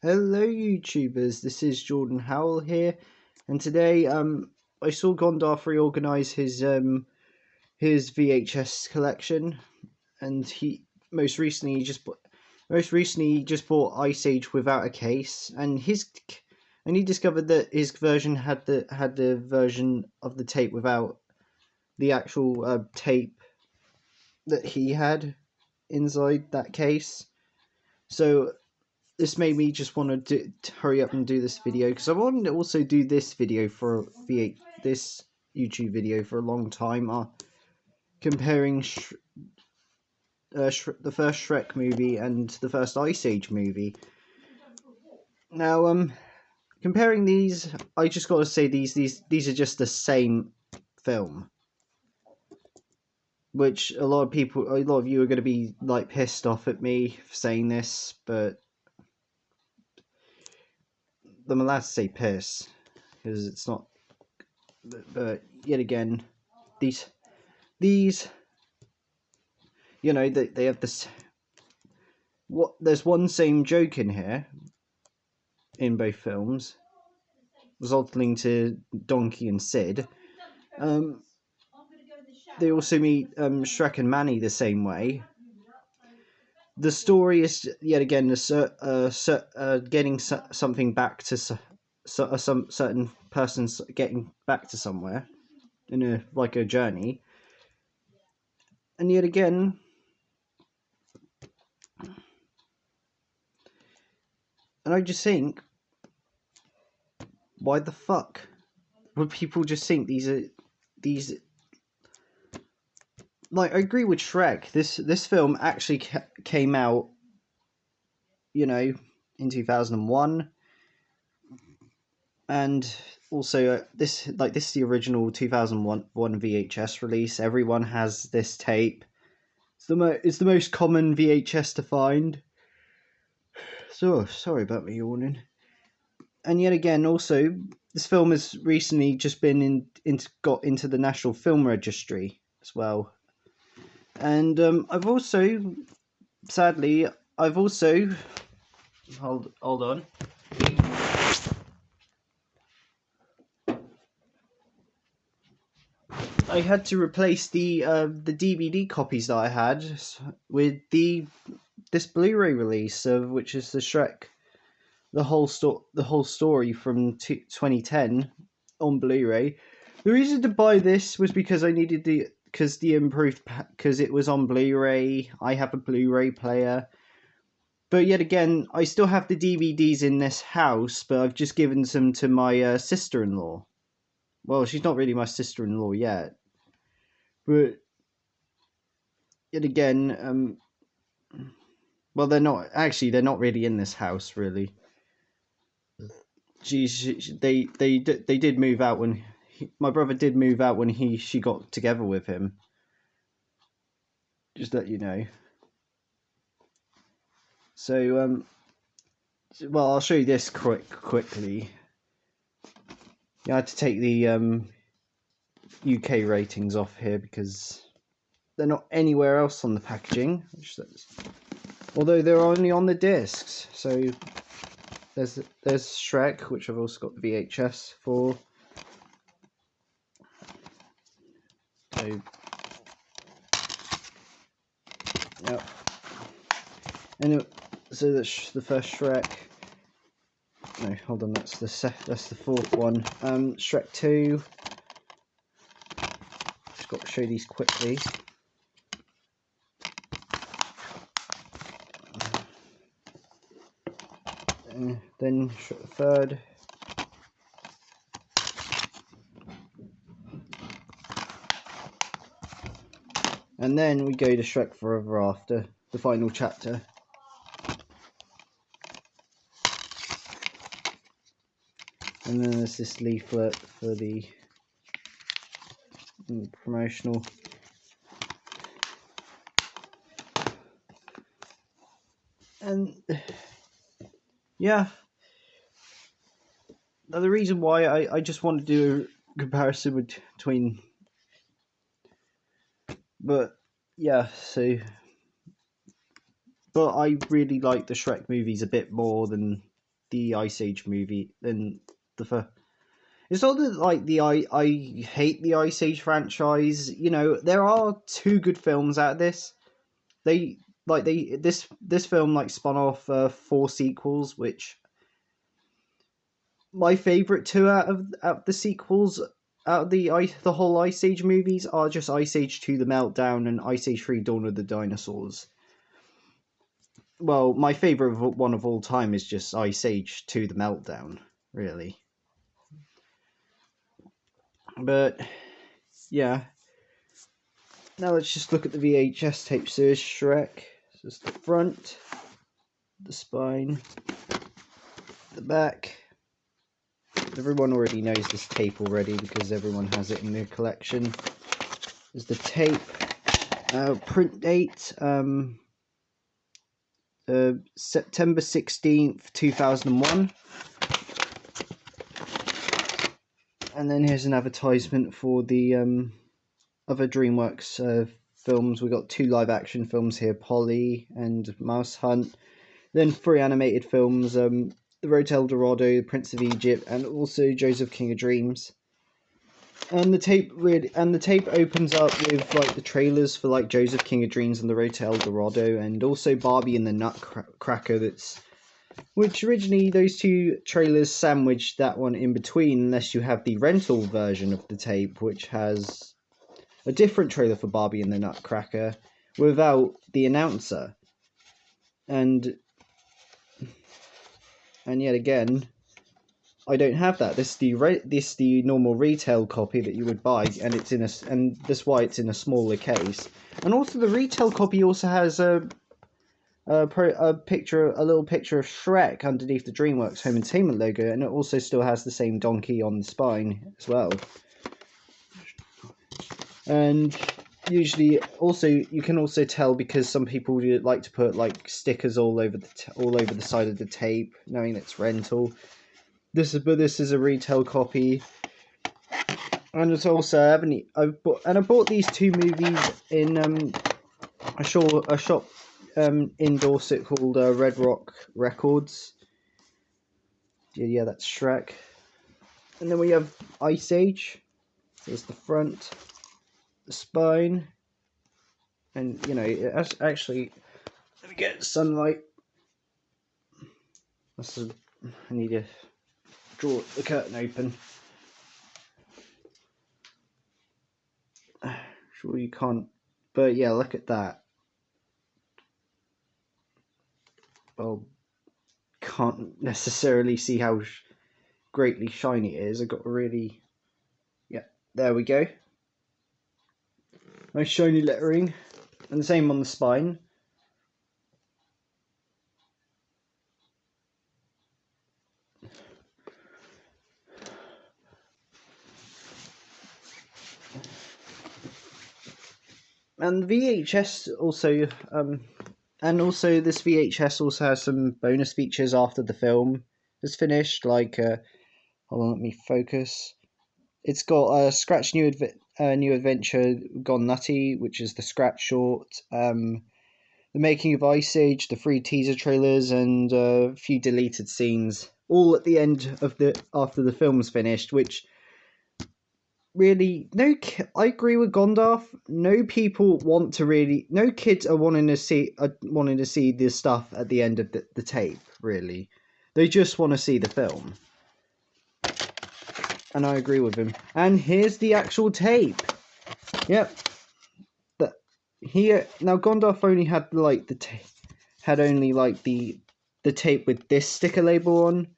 Hello YouTubers, this is Jordan Howell here, and today I saw Gondorf reorganize his VHS collection, and he most recently just bought Ice Age without a case, and he discovered that his version had the version of the tape without the actual tape that he had inside that case. So this made me just want to hurry up and do this video, because I wanted to also do this video for this YouTube video for a long time, comparing the first Shrek movie and the first Ice Age movie. Now, comparing these, I just got to say these are just the same film, which a lot of you are going to be like pissed off at me for saying this, but I'm allowed to say piss because it's not. But yet again, these you know, they have this. There's one same joke in here in both films, resulting to Donkey and Sid. They also meet Shrek and Manny the same way. The story is yet again getting something back to some certain person's getting back to somewhere in a journey, and yet again, and I just think, why the fuck would people just think these like, I agree with Shrek. This film actually came out, you know, in 2001, and also this is the original 2001 VHS release. Everyone has this tape. It's the most common VHS to find. So sorry about me yawning. And yet again, also, this film has recently just been got into the National Film Registry as well. And I've also hold on. I had to replace the DVD copies that I had with this Blu-ray release, which is the Shrek, the whole story from 2010 on Blu-ray. The reason to buy this was because I needed because it was on Blu-ray. I have a Blu-ray player, but yet again, I still have the DVDs in this house, but I've just given them to my sister-in-law. Well, she's not really my sister-in-law yet, but yet again, well, they're not really in this house, really. They did move out when my brother did move out when she got together with him. Just let you know. So well, I'll show you this quickly. Yeah, I had to take the UK ratings off here because they're not anywhere else on the packaging, although they're only on the discs. So there's Shrek, which I've also got the VHS for. So yeah, and so that's the first Shrek. No, hold on, that's the fourth one. Shrek 2. Just got to show these quickly. Then Shrek the third. And then we go to Shrek Forever After, the final chapter. And then there's this leaflet for the promotional. And yeah, now the reason why I just want to do a comparison between, but yeah, but I really like the Shrek movies a bit more than the Ice Age movie than the first. It's not that like I hate the Ice Age franchise. You know, there are two good films out of this. This film like spun off 4 sequels, which my favorite two out of the sequels out of the whole Ice Age movies are just Ice Age 2: The Meltdown and Ice Age 3: Dawn of the Dinosaurs. Well, my favorite one of all time is just Ice Age 2: The Meltdown, really. But yeah, now let's just look at the VHS tape. So here's Shrek. This is the front, the spine, the back. Everyone already knows this tape already because everyone has it in their collection. There's the tape. Print date. September 16th, 2001. And then here's an advertisement for the other DreamWorks films. We got 2 live action films here, Polly and Mouse Hunt. Then 3 animated films, The Road to El Dorado, Prince of Egypt, and also Joseph King of Dreams. And the tape opens up with like the trailers for like Joseph King of Dreams and The Road to El Dorado, and also Barbie and the Nutcracker. Which originally those 2 trailers sandwiched that one in between, unless you have the rental version of the tape, which has a different trailer for Barbie and the Nutcracker without the announcer. And yet again, I don't have that. This is the normal retail copy that you would buy, and that's why it's in a smaller case. And also the retail copy also has a little picture of Shrek underneath the DreamWorks Home Entertainment logo, and it also still has the same donkey on the spine as well. And usually, also you can also tell because some people like to put like stickers all over the side of the tape, knowing it's rental. This is a retail copy, and it's also I bought these 2 movies in a shop in Dorset called Red Rock Records. Yeah, that's Shrek. And then we have Ice Age. There's the front, the spine, and you know, it's actually, let me get sunlight. I need to draw the curtain open. Sure you can't, but yeah, look at that. Well, can't necessarily see how greatly shiny it is. I got really, yeah, there we go. Nice shiny lettering, and the same on the spine. And VHS also, and also this VHS also has some bonus features after the film is finished. Like, hold on, let me focus. It's got a Scratch New Adventure Gone Nutty, which is the Scratch short. The making of Ice Age, the 3 teaser trailers, and a few deleted scenes, all at the end of after the film's finished, which really I agree with Gondorf. No kids are wanting to see this stuff at the end of the tape, really. They just want to see the film. And I agree with him. And here's the actual tape. Yep. Now Gondorf only had like the tape with this sticker label on.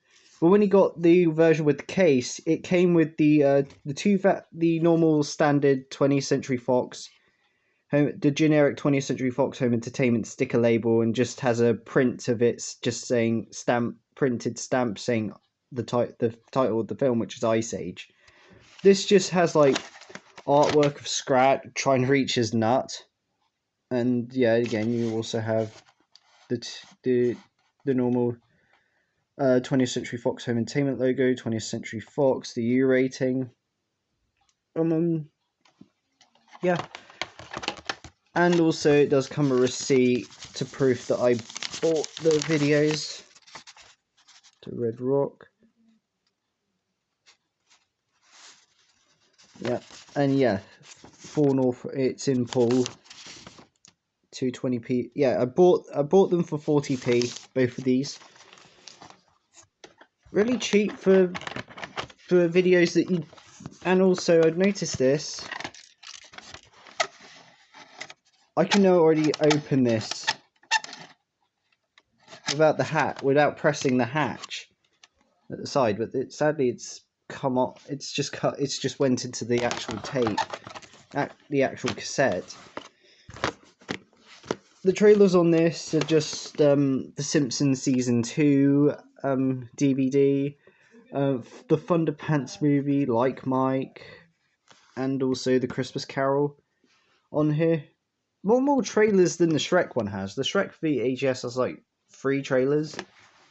But when he got the version with the case, it came with the normal standard 20th Century Fox, the generic 20th Century Fox Home Entertainment sticker label, and just has a print of it, just saying printed stamp saying the title of the film, which is Ice Age. This just has like artwork of Scrat trying to reach his nut, and yeah, again you also have the normal 20th Century Fox Home Entertainment logo, 20th Century Fox, the U rating. Yeah. And also it does come a receipt to proof that I bought the videos. the red rock. Yeah, and yeah, 4 North. It's in Poole. 220p. Yeah, I bought them for 40p. Both of these. Really cheap for videos that you. And also, I've noticed this. I can now already open this without pressing the hatch at the side, but sadly it's come off. It's just went into the actual tape, the actual cassette. The trailers on this are just The Simpsons Season 2 DVD, the Thunderpants movie, Like Mike, and also the Christmas Carol on here. More trailers than the Shrek one has. The Shrek VHS has like 3 trailers.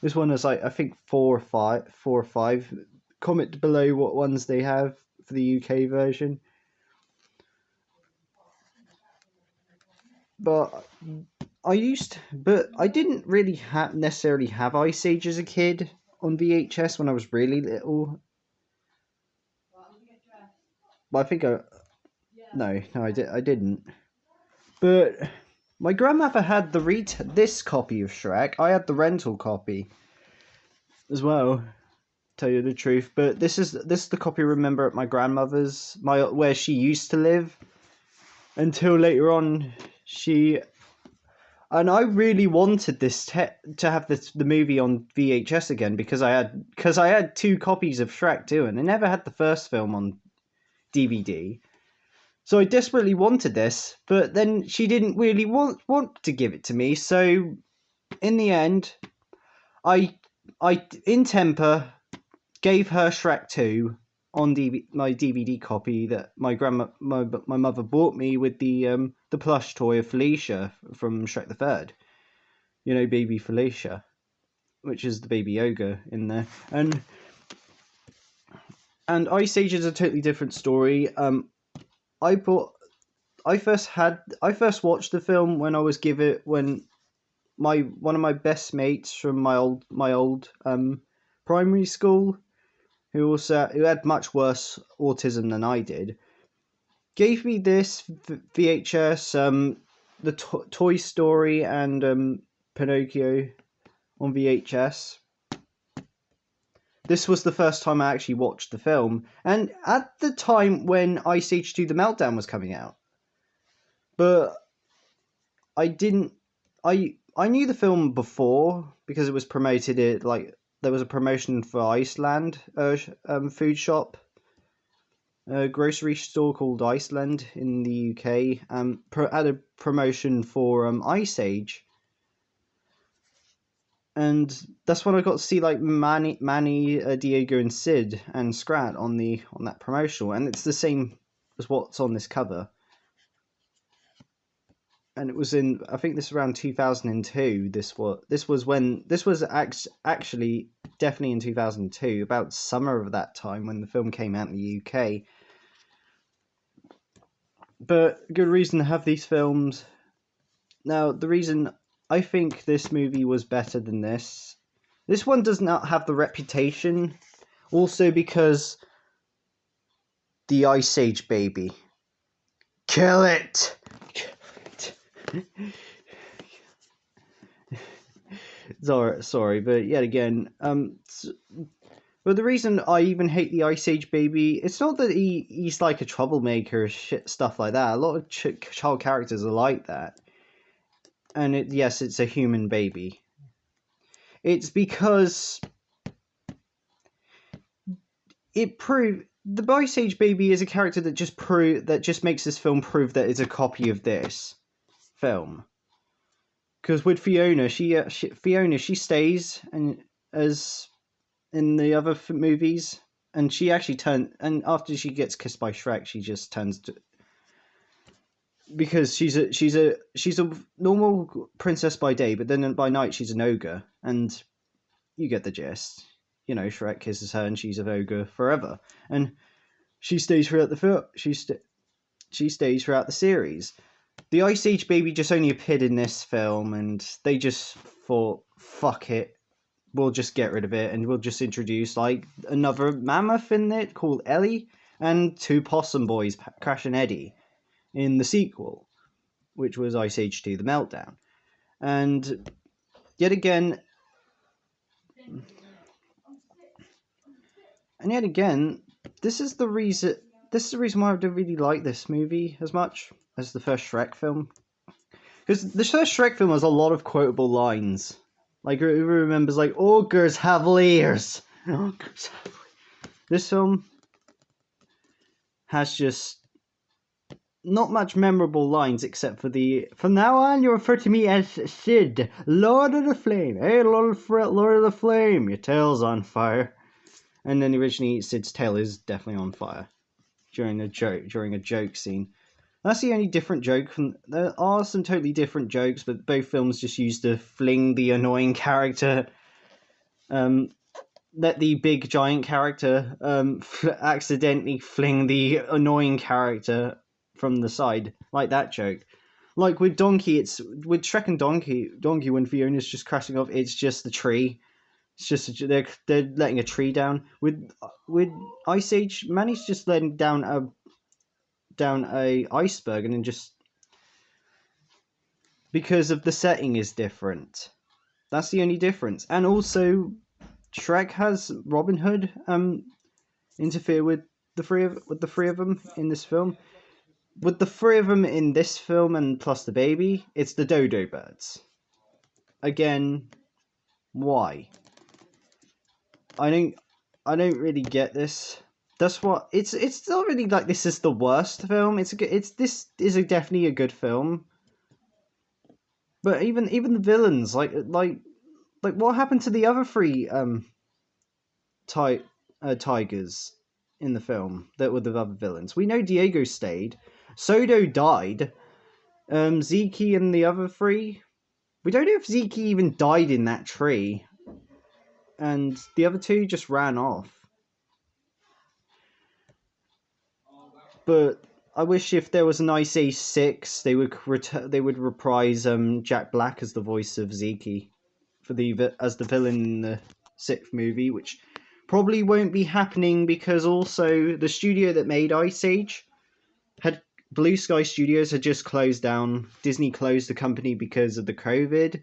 This one has like I think 4 or 5. Comment below what ones they have for the UK version. But I didn't really necessarily have Ice Age as a kid on VHS when I was really little. But I think no, I didn't. But my grandmother had this copy of Shrek. I had the rental copy as well. Tell you the truth, but this is the copy I remember at my grandmother's, where she used to live. Until later on, I really wanted this to have the movie on VHS again because I had 2 copies of Shrek too, and I never had the first film on DVD. So I desperately wanted this, but then she didn't really want to give it to me. So in the end, I in temper gave her Shrek 2 on my DVD copy that my mother bought me with the plush toy of Felicia from Shrek the Third. You know, baby Felicia, which is the baby ogre in there. And Ice Age is a totally different story. I first watched the film when when one of my best mates from my old primary school, who had much worse autism than I did, gave me this VHS, the Toy Story and Pinocchio on VHS. This was the first time I actually watched the film, and at the time when Ice Age 2: The Meltdown was coming out. But I didn't. I knew the film before because it was promoted. There was a promotion for Iceland, food shop, grocery store called Iceland in the UK. Had a promotion for Ice Age, and that's when I got to see like Manny, Diego, and Sid and Scrat on that promotional, and it's the same as what's on this cover. And it was I think this was around 2002. This was actually definitely in 2002, about summer of that time when the film came out in the UK. But good reason to have these films. Now, the reason I think this movie was better than this one does not have the reputation. Also because the Ice Age baby. Kill it! Sorry, but yet again, but the reason I even hate the Ice Age baby, it's not that he's like a troublemaker or shit stuff like that. A lot of child characters are like that, and yes, it's a human baby. It's because the Ice Age baby is a character that just makes this film prove that it's a copy of this film. Because with Fiona, she stays as in the other movies, and she actually and after she gets kissed by Shrek, she just turns to, because she's a normal princess by day, but then by night she's an ogre, and you get the gist. You know, Shrek kisses her, and she's an ogre forever, and she stays throughout the film. She stays throughout the series. The Ice Age baby just only appeared in this film, and they just thought, fuck it, we'll just get rid of it and we'll just introduce like another mammoth in it called Ellie and two possum boys, Crash and Eddie, in the sequel, which was Ice Age 2: The Meltdown. And yet again, this is the reason why I don't really like this movie as much as the first Shrek film. Because the first Shrek film has a lot of quotable lines. Like, who remembers, like, ogres have layers? Ogres have layers. This film has just not much memorable lines except for the, from now on you refer to me as Sid, Lord of the Flame. Hey, Lord of the Flame, your tail's on fire. And then originally Sid's tail is definitely on fire during a joke scene. That's the only different joke. There are some totally different jokes, but both films just used to fling the annoying character, let the big giant character accidentally fling the annoying character from the side, like that joke. Like with Donkey, it's with Shrek and Donkey when Fiona's just crashing off, it's just the tree. It's just they're letting a tree down. With Ice Age, Manny's just letting down a iceberg, and then just because of the setting is different. That's the only difference. And also, Shrek has Robin Hood interfere with the three of them in this film. With the three of them in this film and plus the baby, it's the dodo birds. Again, why? I don't really get this. That's what it's not really like this is the worst film. This is definitely a good film. But even the villains, like what happened to the other three tigers in the film that were the other villains? We know Diego stayed, Sodo died, Zeke and the other three. We don't know if Zeke even died in that tree, and the other two just ran off. But I wish if there was an Ice Age 6, they would reprise Jack Black as the voice of Zeke as the villain in the 6th movie, which probably won't be happening because also the studio that made Ice Age Blue Sky Studios had just closed down. Disney closed the company because of the COVID.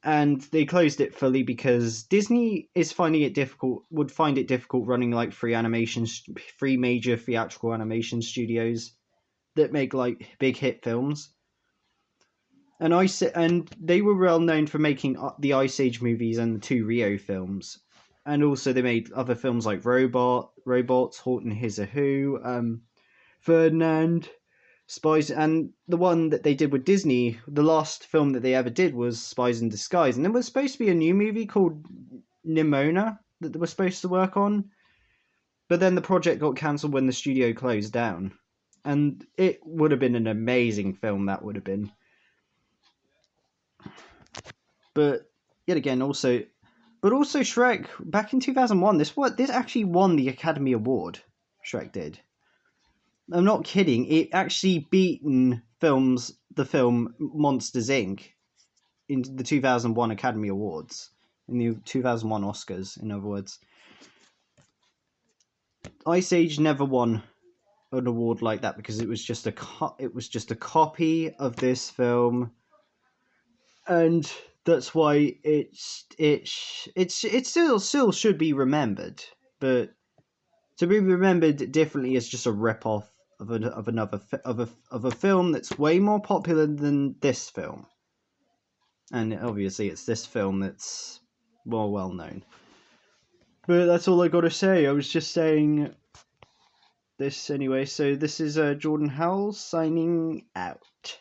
And they closed it fully because Disney would find it difficult running like three major theatrical animation studios that make like big hit films. And they were well known for making the Ice Age movies and the 2 Rio films. And also they made other films like Robots, Horton Hears a Who, Ferdinand, Spies, and the one that they did with Disney, the last film that they ever did was Spies in Disguise. And there was supposed to be a new movie called Nimona that they were supposed to work on. But then the project got cancelled when the studio closed down. And it would have been an amazing film, that would have been. But yet again, also Shrek, back in 2001, this actually won the Academy Award. Shrek did. I'm not kidding. It actually beaten the film Monsters Inc. in the 2001 Academy Awards, in the 2001 Oscars. In other words, Ice Age never won an award like that because it was just a copy of this film, and that's why it still should be remembered, but to be remembered differently as just a rip-off of a film that's way more popular than this film. And obviously it's this film that's more well known. But that's all I got to say. I was just saying this anyway. So this is Jordan Howell signing out.